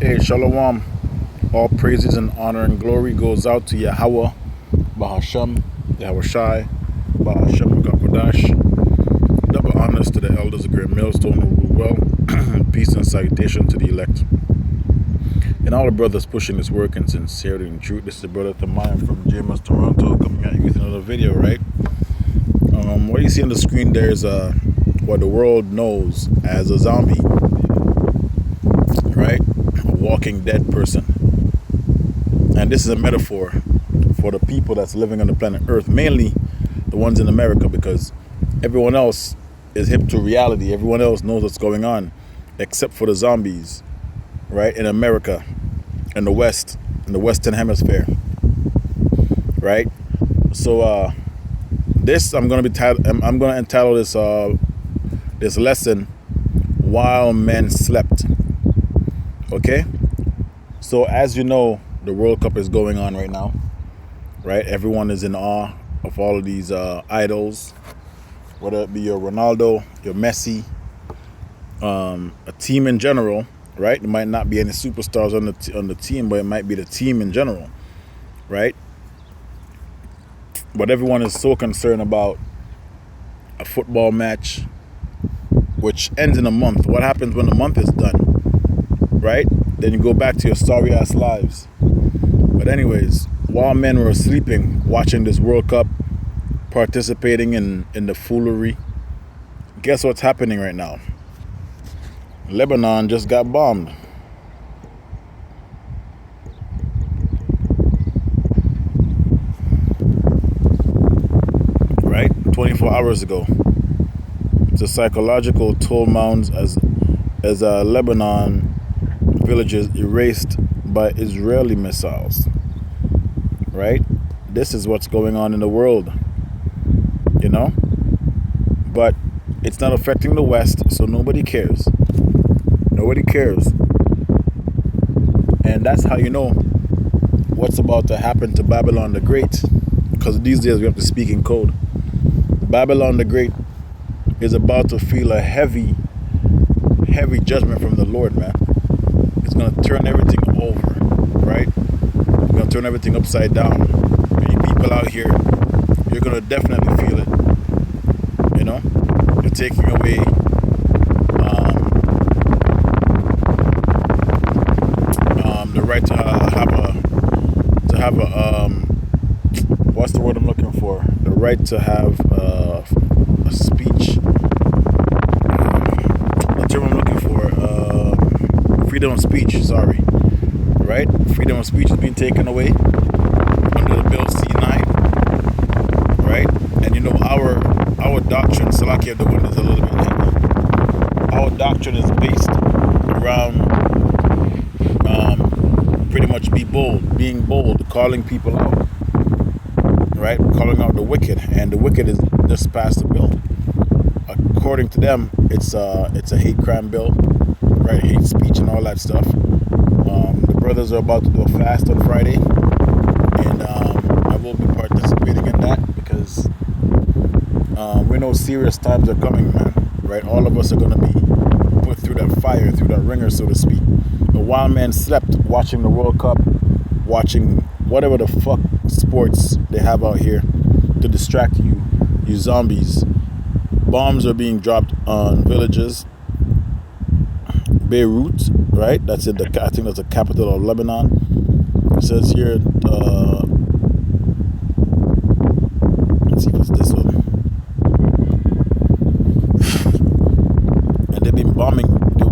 Hey, Shalom. All praises and honor and glory goes out to Yahweh, Bahasham, Yahweh Shai, Bahasham Kakodash. Double honors to the elders of Great Millstone who rule well. Peace and salutation to the elect. And all the brothers pushing this work in sincerity and truth. This is the brother Tamayan from James, Toronto, coming at you with another video, right? What you see on the screen there is what the world knows as a zombie, right? A walking dead person. And this is a metaphor for the people that's living on the planet Earth, mainly the ones in America, because everyone else is hip to reality. Everyone else knows what's going on, except for the zombies, right? In America, in the West, in the Western Hemisphere, right? So this I'm gonna entitle this this lesson "While Men Slept." Okay, so as you know, the World Cup is going on right now, right? Everyone is in awe of all of these idols, whether it be your Ronaldo, your Messi, a team in general, right? There might not be any superstars on the team, but it might be the team in general, right? But everyone is so concerned about a football match, which ends in a month. What happens when the month is done, right? Then you go back to your sorry ass lives. But anyways, while men were sleeping, watching this World Cup, participating in the foolery, guess what's happening right now? Lebanon just got bombed. Right? 24 hours ago. The psychological toll mounds as Lebanon villages erased by Israeli missiles. Right? This is what's going on in the world. You know? But it's not affecting the West, so nobody cares. Nobody cares. And that's how you know what's about to happen to Babylon the Great. Because these days we have to speak in code. Babylon the Great is about to feel a heavy judgment from the Lord, man. It's going to turn everything over, right? It's going to turn everything upside down. And you people out here, you're going to definitely feel it. You know? You're taking away the right to have a what's the word I'm looking for? The right to have a speech. The term I'm looking for, freedom of speech. Sorry, right? Freedom of speech is being taken away under the Bill C9, right? And you know our doctrine. Salakia, the one is a little bit late. Our doctrine is based around pretty much being bold, calling people out, right? Calling out the wicked, and the wicked is just passed the bill. According to them, it's a hate crime bill, right? Hate speech and all that stuff. The brothers are about to do a fast on Friday, and I will be participating in that because we know serious times are coming, man. Right? All of us are gonna be put through that fire, through that ringer, so to speak. The wild man slept watching the World Cup, watching whatever the fuck sports they have out here to distract you zombies. Bombs are being dropped on villages. Beirut, right? I think that's the capital of Lebanon. It says here, let's see if it's this one. And they've been bombing the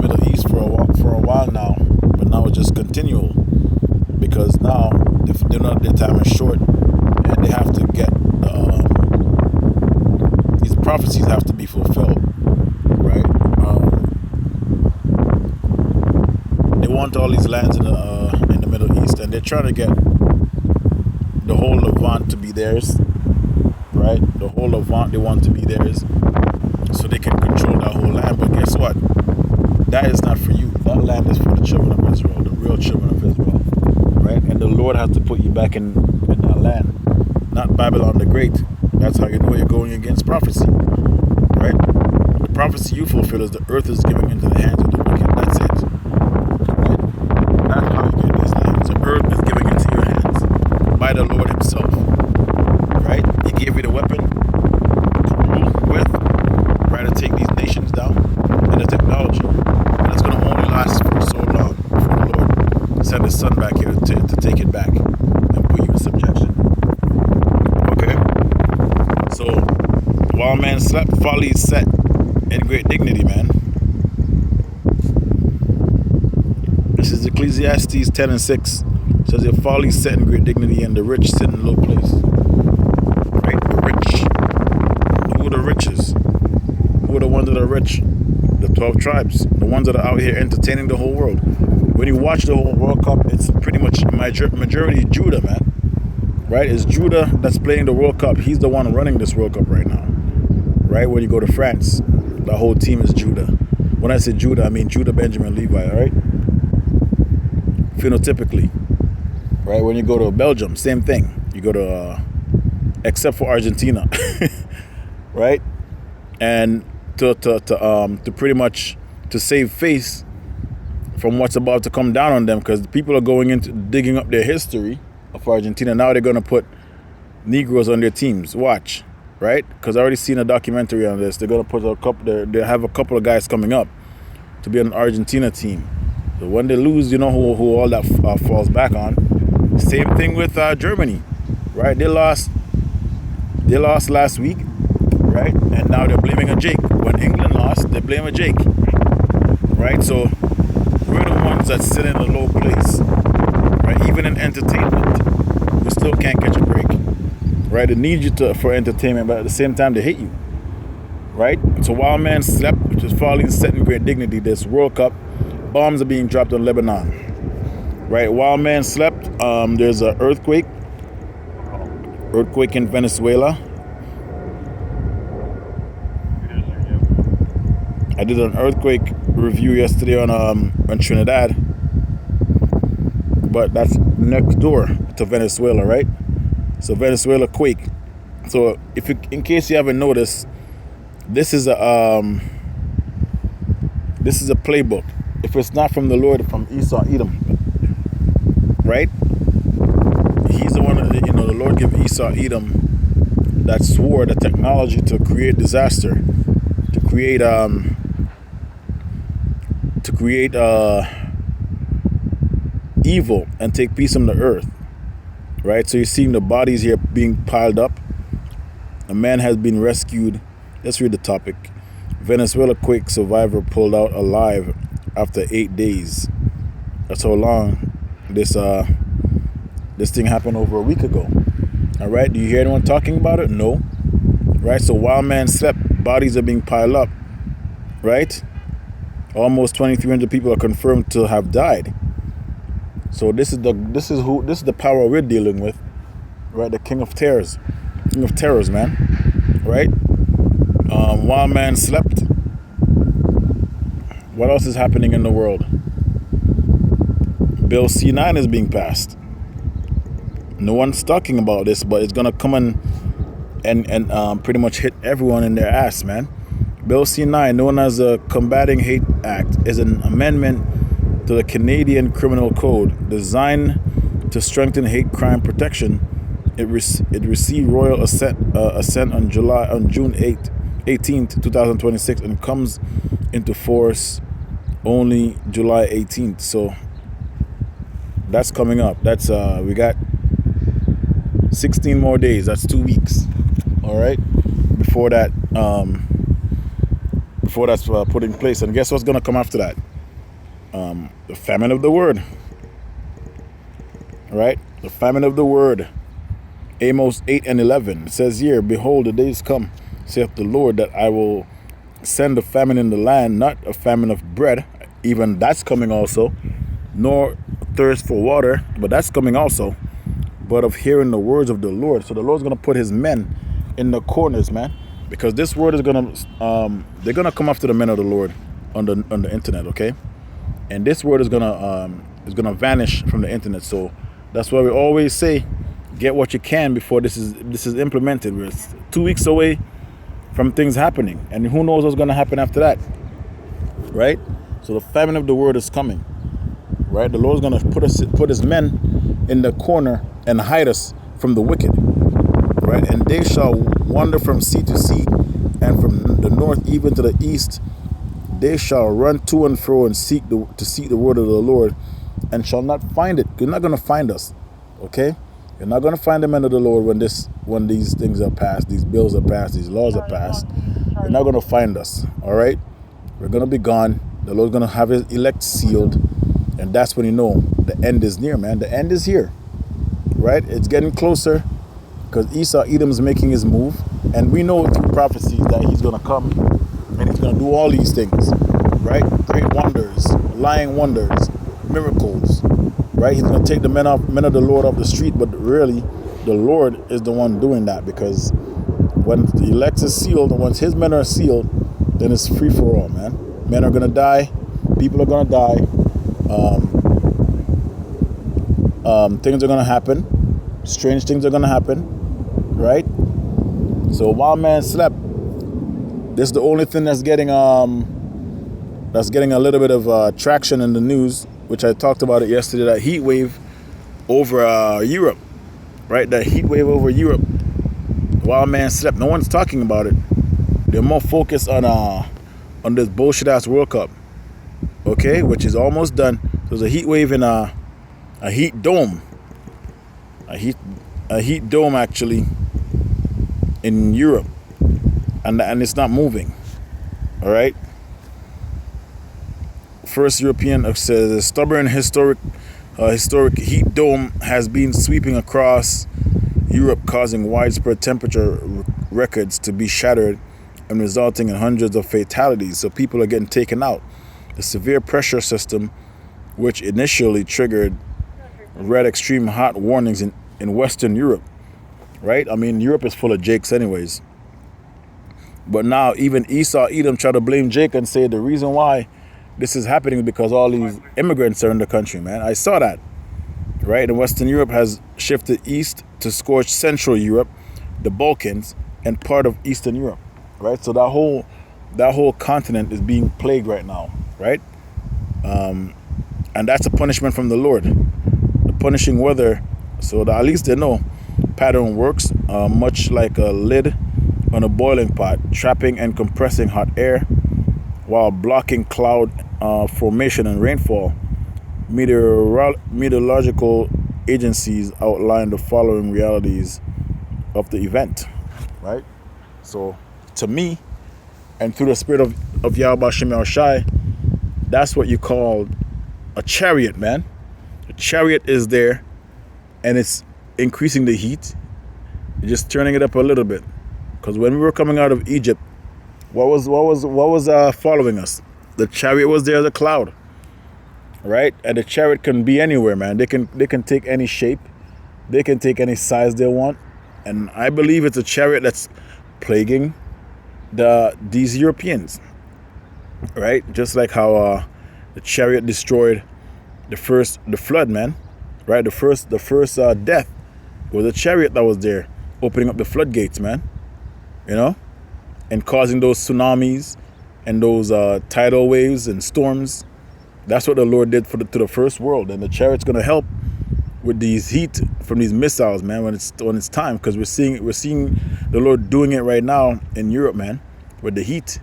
Middle East for a while now, but now it's just continual because now their time is short and they have to get these prophecies have to be fulfilled, right? They want all these lands in the Middle East, and they're trying to get the whole Levant to be theirs, right? The whole Levant they want to be theirs, so they can control that whole land. But guess what? That is not for you. That land is for the children of Israel, the real children of Israel, right? And the Lord has to put you back in that land, not Babylon the Great. That's how you know you're going against prophecy, right? The prophecy you fulfill is the earth is given into the hands of the wicked. That's it. Right? That's how you get these lands. The earth is given into your hands by the Lord Himself. Right? He gave you the weapon to rule with, right, to take these nations down, and the technology. And it's going to only last for so long before the Lord send His Son back here to take it back and put you in subjection. Okay? So, while man slept, folly is set in great dignity, man. This is Ecclesiastes 10:6. It says, your folly is set in great dignity, and the rich sit in low place. Right? The rich. Who are the riches? Who are the ones that are rich? The 12 tribes. The ones that are out here entertaining the whole world. When you watch the whole World Cup, it's pretty much majority Judah, man. Right? It's Judah that's playing the World Cup. He's the one running this World Cup right now. Right? When you go to France, the whole team is Judah. When I say Judah, I mean Judah, Benjamin, Levi, right? Phenotypically. Right? When you go to Belgium, same thing. You go to, except for Argentina. Right? And to pretty much to save face from what's about to come down on them, because people are going into digging up their history of Argentina. Now they're going to put Negroes on their teams. Watch. Right? Because I already seen a documentary on this. They're gonna put a couple. They have a couple of guys coming up to be on the Argentina team. So when they lose, you know who all that falls back on. Same thing with Germany, right? They lost last week, right? And now they're blaming a Jake. When England lost, they blame a Jake, right? So we're the ones that sit in a low place, right? Even in entertainment, we still can't catch a break. Right, they need you for entertainment, but at the same time they hate you. Right? So while man slept, which is falling set in great dignity, this World Cup, bombs are being dropped on Lebanon. Right? While man slept, there's an earthquake in Venezuela. I did an earthquake review yesterday on Trinidad, but that's next door to Venezuela, right? So Venezuela quake. So in case you haven't noticed, this is a playbook. If it's not from the Lord, from Esau, Edom, right? He's the one that, the Lord gave Esau, Edom that swore the technology to create disaster, to create evil and take peace on the earth. Right, so you're seeing the bodies here being piled up. A man has been rescued. Let's read the topic. Venezuela quake survivor pulled out alive after 8 days. That's how long this thing happened over a week ago. All right, do you hear anyone talking about it? No. Right, so while man slept, bodies are being piled up. Right, almost 2,300 people are confirmed to have died. So this is the power we're dealing with, right? The king of terrors, man, right? While man slept, what else is happening in the world? Bill C9 is being passed. No one's talking about this, but it's gonna come and pretty much hit everyone in their ass, man. Bill C9, known as the Combating Hate Act, is an amendment to the Canadian Criminal Code designed to strengthen hate crime protection. It received royal assent on June 18th, 2026, and comes into force only July 18th. So that's coming up. That's we got 16 more days. That's 2 weeks. All right, before that's put in place. And guess what's gonna come after that? The famine of the word. Right? The famine of the word. Amos 8:11 says here, behold, the days come, saith the Lord, that I will send a famine in the land, not a famine of bread. Even that's coming also. Nor thirst for water, but that's coming also. But of hearing the words of the Lord. So the Lord's going to put his men in the corners, man. Because this word is going to, they're going to come after the men of the Lord on the internet, okay? And this word is gonna vanish from the internet. So that's why we always say, get what you can before this is implemented. We're 2 weeks away from things happening. And who knows what's going to happen after that, right? So the famine of the word is coming, right? The Lord's going to put his men in the corner and hide us from the wicked, right? And they shall wander from sea to sea, and from the north even to the east. They shall run to and fro and seek the word of the Lord, and shall not find it. You're not going to find us, okay? You're not going to find the men of the Lord when these things are passed, these bills are passed, these laws are passed. You're not going to find us, all right? We're going to be gone. The Lord's going to have his elect sealed, and that's when you know the end is near, man. The end is here, right? It's getting closer because Esau, Edom's making his move, and we know through prophecies that he's going to come and he's going to do all these things, right? Great wonders, lying wonders, miracles, right? He's going to take the men of the Lord off the street, but really the Lord is the one doing that, because when the elect is sealed, and once his men are sealed, then it's free for all, man. Men are going to die. People are going to die. Things are going to happen. Strange things are going to happen, right? So while man slept, this is the only thing that's getting a little bit of traction in the news, which I talked about it yesterday. That heat wave over Europe, right? That heat wave over Europe. While man slept, no one's talking about it. They're more focused on this bullshit ass World Cup, okay, which is almost done. There's a heat wave in a heat dome, a heat dome actually in Europe. And it's not moving, all right? First European says a stubborn historic heat dome has been sweeping across Europe, causing widespread temperature records to be shattered and resulting in hundreds of fatalities. So people are getting taken out. The severe pressure system, which initially triggered red extreme hot warnings in Western Europe, right? I mean, Europe is full of jakes anyways. But now even Esau, Edom try to blame Jacob and say the reason why this is happening is because all these immigrants are in the country, man. I saw that, right? And Western Europe has shifted east to scorch Central Europe, the Balkans, and part of Eastern Europe, right? So that whole continent is being plagued right now, right? And that's a punishment from the Lord, the punishing weather, so that at least they know pattern works, much like a lid on a boiling pot, trapping and compressing hot air while blocking cloud formation and rainfall. Meteorological agencies outline the following realities of the event, right? So to me, and through the spirit of Yahweh Shem Shai, that's what you call a chariot, man. A chariot is there, and it's increasing the heat, just turning it up a little bit. Because when we were coming out of Egypt, what was following us? The chariot was there as a cloud, right? And the chariot can be anywhere, man. They can take any shape, they can take any size they want, and I believe it's a chariot that's plaguing these Europeans, right? Just like how the chariot destroyed the flood, man, right? The first death was a chariot that was there, opening up the floodgates, man. You know, and causing those tsunamis and those tidal waves and storms. That's what the Lord did to the first world, and the chariot's going to help with these heat from these missiles, man. When it's time, because we're seeing the Lord doing it right now in Europe, man, with the heat,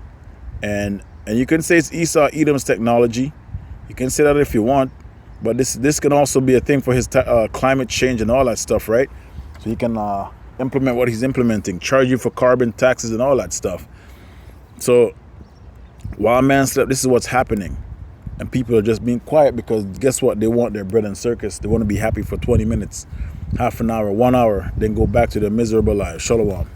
and you can say it's Esau Edom's technology. You can say that if you want, but this can also be a thing for his climate change and all that stuff, right? So he can implement what he's implementing, charge you for carbon taxes and all that stuff. So while man slept, this is what's happening, and people are just being quiet because guess what? They want their bread and circus. They want to be happy for 20 minutes, half an hour, 1 hour, then go back to their miserable lives. Shalom.